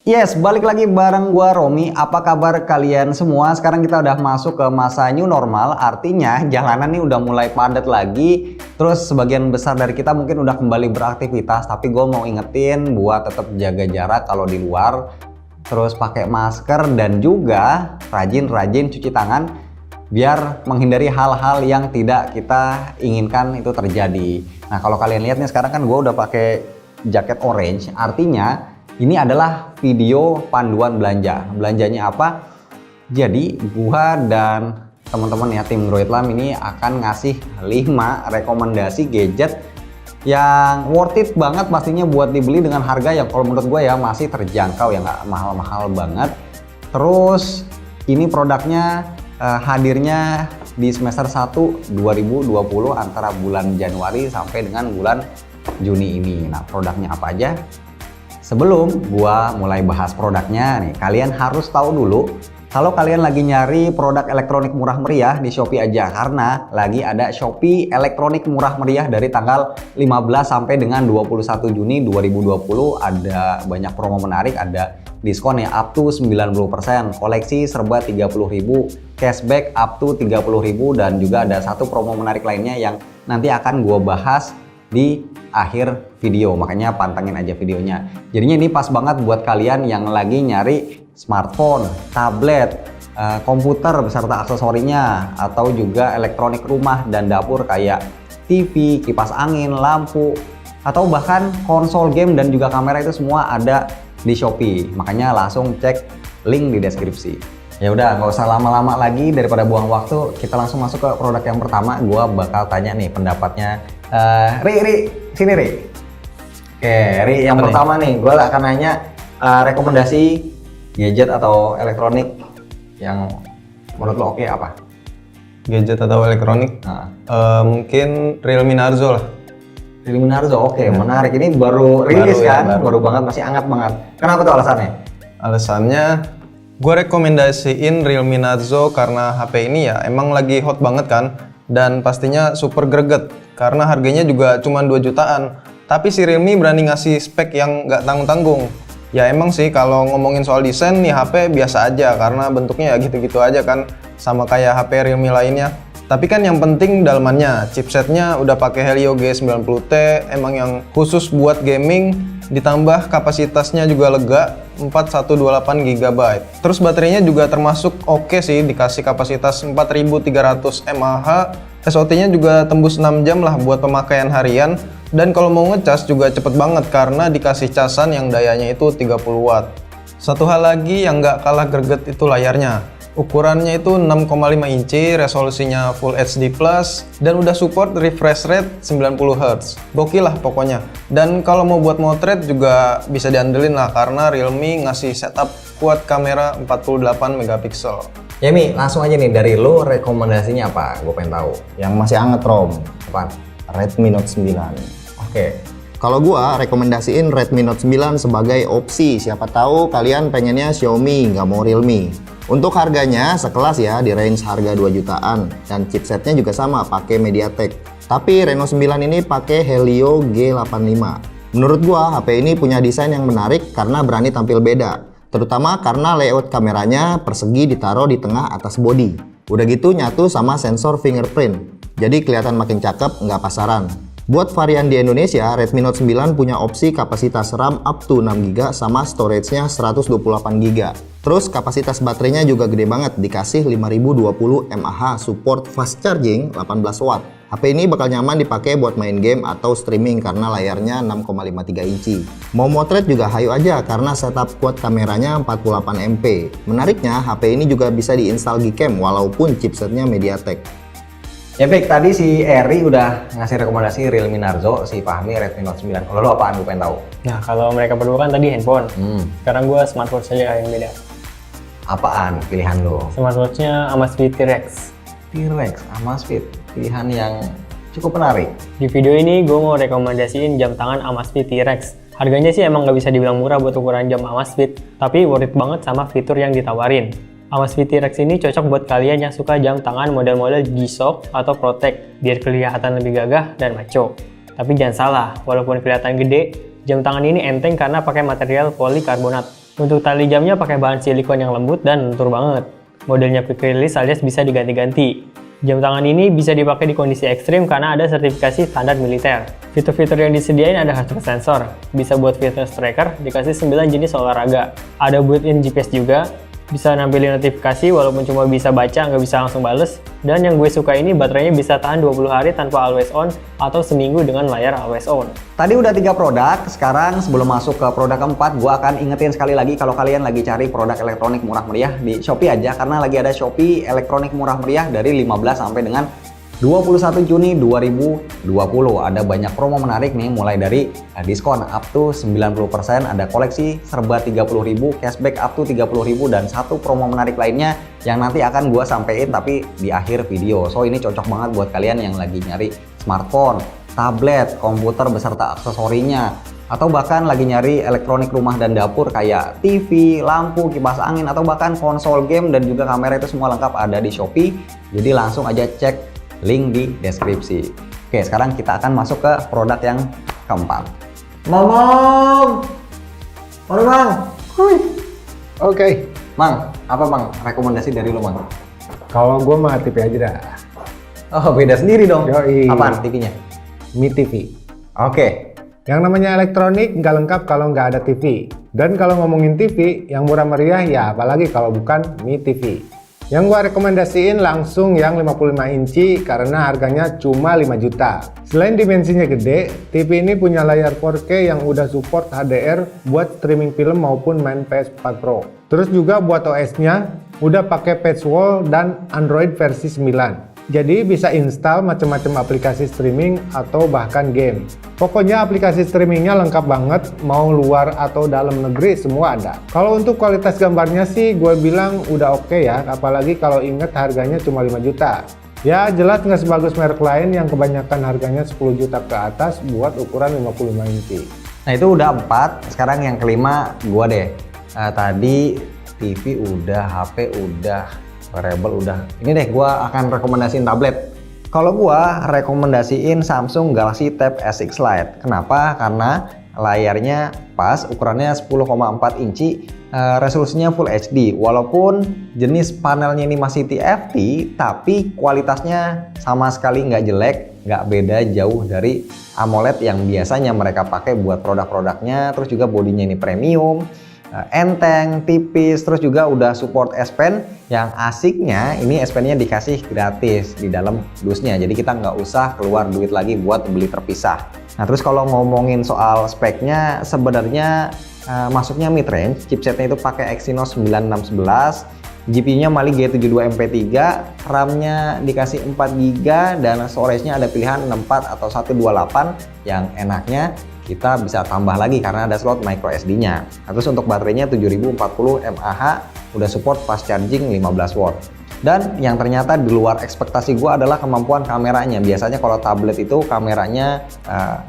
Yes, balik lagi bareng gua Romi. Apa kabar kalian semua? Sekarang kita udah masuk ke masa new normal, artinya jalanan nih udah mulai padat lagi. Terus sebagian besar dari kita mungkin udah kembali beraktivitas, tapi gue mau ingetin buat tetap jaga jarak kalau di luar. Terus pakai masker dan juga rajin-rajin cuci tangan biar menghindari hal-hal yang tidak kita inginkan itu terjadi. Nah, kalau kalian lihat nih sekarang kan gue udah pakai jaket orange, artinya ini adalah video panduan belanja. Belanjanya apa? Jadi gua dan teman-teman ya tim Droidlam ini akan ngasih 5 rekomendasi gadget yang worth it banget pastinya buat dibeli dengan harga yang kalau menurut gue ya masih terjangkau, ya nggak mahal-mahal banget. Terus ini produknya hadirnya di semester 1 2020 antara bulan Januari sampai dengan bulan Juni ini. Nah, produknya apa aja? Sebelum gua mulai bahas produknya nih, kalian harus tahu dulu kalau kalian lagi nyari produk elektronik murah meriah di Shopee aja, karena lagi ada Shopee elektronik murah meriah dari tanggal 15 sampai dengan 21 Juni 2020. Ada banyak promo menarik, ada diskon ya up to 90%, koleksi serba 30.000, cashback up to 30.000, dan juga ada satu promo menarik lainnya yang nanti akan gua bahas di akhir video, makanya pantengin aja videonya. Jadinya ini pas banget buat kalian yang lagi nyari smartphone, tablet, komputer beserta aksesorinya, atau juga elektronik rumah dan dapur kayak TV, kipas angin, lampu, atau bahkan konsol game dan juga kamera, itu semua ada di Shopee. Makanya langsung cek link di deskripsi. Ya udah, nggak usah lama-lama lagi, daripada buang waktu, kita langsung masuk ke produk yang pertama. Gua bakal tanya nih pendapatnya Ri, sini Ri. Oke, Ri, yang pertama nih, gue akan nanya rekomendasi gadget atau elektronik yang menurut lo oke apa? Gadget atau elektronik? Mungkin Realme Narzo lah. Realme Narzo, oke, menarik. Ini baru rilis kan? Baru banget, masih hangat banget. Kenapa tuh alasannya? Alasannya, gue rekomendasiin Realme Narzo karena HP ini ya emang lagi hot banget kan, dan pastinya super greget karena harganya juga cuma 2 jutaan. Tapi si Realme berani ngasih spek yang nggak tanggung-tanggung. Ya emang sih kalau ngomongin soal desain nih HP biasa aja karena bentuknya ya gitu-gitu aja kan, sama kayak HP Realme lainnya. Tapi kan yang penting dalamannya, chipsetnya udah pakai Helio G90T, emang yang khusus buat gaming, ditambah kapasitasnya juga lega, 4128 GB. Terus baterainya juga termasuk oke sih, dikasih kapasitas 4300 mAh, SOT-nya juga tembus 6 jam lah buat pemakaian harian, dan kalau mau ngecas juga cepet banget karena dikasih casan yang dayanya itu 30 watt. Satu hal lagi yang nggak kalah greget itu layarnya. Ukurannya itu 6,5 inci, resolusinya Full HD+, dan udah support refresh rate 90 Hz. Gokil lah pokoknya. Dan kalau mau buat motret juga bisa diandelin lah karena Realme ngasih setup kuat kamera 48 megapiksel. Ya Mi, langsung aja nih dari lo rekomendasinya apa? Gue pengen tahu. Yang masih anget Rom, Apaan? Redmi Note 9. Oke. Kalau gua rekomendasiin Redmi Note 9 sebagai opsi. Siapa tahu kalian pengennya Xiaomi, nggak mau Realme. Untuk harganya sekelas ya, di range harga 2 jutaan. Dan chipsetnya juga sama, pakai MediaTek. Tapi Reno 9 ini pakai Helio G85. Menurut gua, HP ini punya desain yang menarik karena berani tampil beda. Terutama karena layout kameranya persegi ditaruh di tengah atas bodi. Udah gitu nyatu sama sensor fingerprint. Jadi kelihatan makin cakep, nggak pasaran. Buat varian di Indonesia, Redmi Note 9 punya opsi kapasitas RAM up to 6GB sama storage-nya 128GB. Terus kapasitas baterainya juga gede banget, dikasih 5020 mAh, support fast charging 18 watt. HP ini bakal nyaman dipakai buat main game atau streaming karena layarnya 6,53 inci. Mau motret juga hayu aja karena setup kuat kameranya 48MP. Menariknya, HP ini juga bisa diinstal Gcam walaupun chipsetnya MediaTek. Ya baik, tadi si Eri udah ngasih rekomendasi Realme Narzo, si Fahmi Redmi Note 9. Kalau lo apaan? Gue pengen tahu. Nah, kalau mereka berdua kan tadi handphone. Sekarang gue smartwatch saja yang beda. Apaan pilihan lo? Smartwatchnya Amazfit T-Rex. T-Rex, Amazfit. Pilihan yang cukup menarik. Di video ini gue mau rekomendasiin jam tangan Amazfit T-Rex. Harganya sih emang nggak bisa dibilang murah buat ukuran jam Amazfit, tapi worth it banget sama fitur yang ditawarin. Amazfit T-Rex ini cocok buat kalian yang suka jam tangan model-model G-Shock atau Protect biar kelihatan lebih gagah dan maco. Tapi jangan salah, walaupun kelihatan gede, jam tangan ini enteng karena pakai material polikarbonat. Untuk tali jamnya pakai bahan silikon yang lembut dan lentur banget. Modelnya quick release alias bisa diganti-ganti. Jam tangan ini bisa dipakai di kondisi ekstrim karena ada sertifikasi standar militer. Fitur-fitur yang disediain ada heart rate sensor, bisa buat fitness tracker, dikasih 9 jenis olahraga. Ada built-in GPS juga, bisa nampilin notifikasi walaupun cuma bisa baca, nggak bisa langsung bales. Dan yang gue suka ini baterainya bisa tahan 20 hari tanpa always on atau seminggu dengan layar always on. Tadi udah 3 produk, sekarang sebelum masuk ke produk keempat, gua akan ingetin sekali lagi kalau kalian lagi cari produk elektronik murah meriah di Shopee aja, karena lagi ada Shopee elektronik murah meriah dari 15 sampai dengan 21 Juni 2020. Ada banyak promo menarik nih, mulai dari diskon up to 90%, ada koleksi serba 30.000, cashback up to 30.000, dan satu promo menarik lainnya yang nanti akan gua sampein tapi di akhir video. So ini cocok banget buat kalian yang lagi nyari smartphone, tablet, komputer beserta aksesorinya, atau bahkan lagi nyari elektronik rumah dan dapur kayak TV, lampu, kipas angin, atau bahkan konsol game dan juga kamera, itu semua lengkap ada di Shopee. Jadi langsung aja cek link di deskripsi. Oke, sekarang kita akan masuk ke produk yang keempat. Mamang! Mari Bang! Oke, Mang, apa Bang rekomendasi dari lo Bang? kalau gue mah TV aja dah. Oh, beda sendiri dong. Yoi. Apaan TV-nya? Mi TV. Oke. Yang namanya elektronik nggak lengkap kalau nggak ada TV. Dan kalau ngomongin TV, yang murah meriah ya apalagi kalau bukan Mi TV. Yang gua rekomendasiin langsung yang 55 inci karena harganya cuma 5 juta. Selain dimensinya gede, TV ini punya layar 4K yang udah support HDR buat streaming film maupun main PS4 Pro. Terus juga buat OS-nya udah pakai patch wall dan Android versi 9. Jadi bisa install macam-macam aplikasi streaming atau bahkan game. Pokoknya aplikasi streamingnya lengkap banget, mau luar atau dalam negeri semua ada. Kalau untuk kualitas gambarnya sih gue bilang udah oke ya, apalagi kalau inget harganya cuma 5 juta. Ya jelas nggak sebagus merek lain yang kebanyakan harganya 10 juta ke atas buat ukuran 55 inci. Nah itu udah 4, sekarang yang kelima gua deh. Tadi TV udah, HP udah, wearable udah. Ini deh gua akan rekomendasiin tablet. Kalau gua rekomendasiin Samsung Galaxy Tab S6 Lite. Kenapa? Karena layarnya pas, ukurannya 10,4 inci, resolusinya Full HD. Walaupun jenis panelnya ini masih TFT, tapi kualitasnya sama sekali nggak jelek, nggak beda jauh dari AMOLED yang biasanya mereka pakai buat produk-produknya. Terus juga bodinya ini premium, enteng, tipis, terus juga udah support S Pen. Yang asiknya ini S Pen-nya dikasih gratis di dalam dusnya, jadi kita nggak usah keluar duit lagi buat beli terpisah. Nah terus kalau ngomongin soal speknya, sebenarnya masuknya mid range, chipsetnya itu pakai Exynos 9611, GPU-nya Mali G72 MP3, RAM-nya dikasih 4GB, dan storage-nya ada pilihan 64 atau 128. Yang enaknya kita bisa tambah lagi karena ada slot micro SD-nya. Nah, terus untuk baterainya 7040 mAh, udah support fast charging 15 watt. Dan yang ternyata di luar ekspektasi gua adalah kemampuan kameranya. Biasanya kalau tablet itu kameranya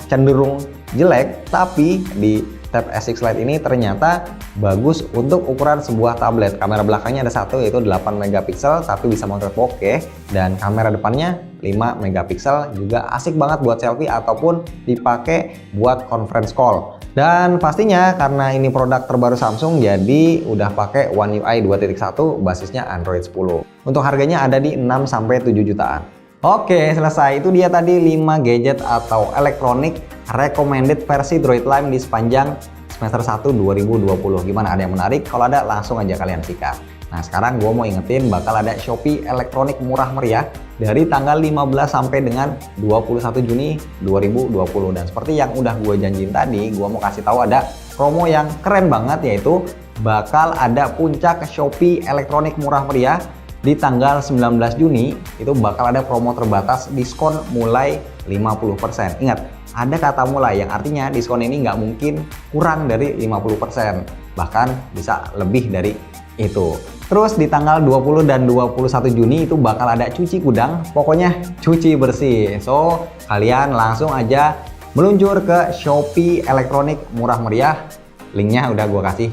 cenderung jelek, tapi di Tab S6 Lite ini ternyata bagus untuk ukuran sebuah tablet. Kamera belakangnya ada satu yaitu 8 megapiksel tapi bisa motret bokeh, dan kamera depannya 5 megapiksel, juga asik banget buat selfie ataupun dipakai buat conference call. Dan pastinya karena ini produk terbaru Samsung, jadi udah pakai One UI 2.1 basisnya Android 10. Untuk harganya ada di 6-7 jutaan. Oke, selesai. Itu dia tadi 5 gadget atau elektronik recommended versi Droid Lime di sepanjang semester 1 2020. Gimana, ada yang menarik? Kalau ada langsung aja kalian sikat. Nah sekarang gue mau ingetin bakal ada Shopee elektronik murah meriah dari tanggal 15 sampai dengan 21 Juni 2020. Dan seperti yang udah gue janjiin tadi, gue mau kasih tahu ada promo yang keren banget, yaitu bakal ada puncak Shopee elektronik murah meriah di tanggal 19 Juni. Itu bakal ada promo terbatas diskon mulai 50%. Ingat, ada kata mulai yang artinya diskon ini nggak mungkin kurang dari 50%, bahkan bisa lebih dari itu. Terus di tanggal 20 dan 21 Juni itu bakal ada cuci gudang, pokoknya cuci bersih. So kalian langsung aja meluncur ke Shopee elektronik murah meriah, linknya udah gue kasih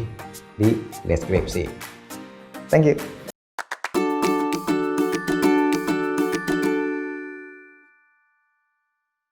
di deskripsi. Thank you.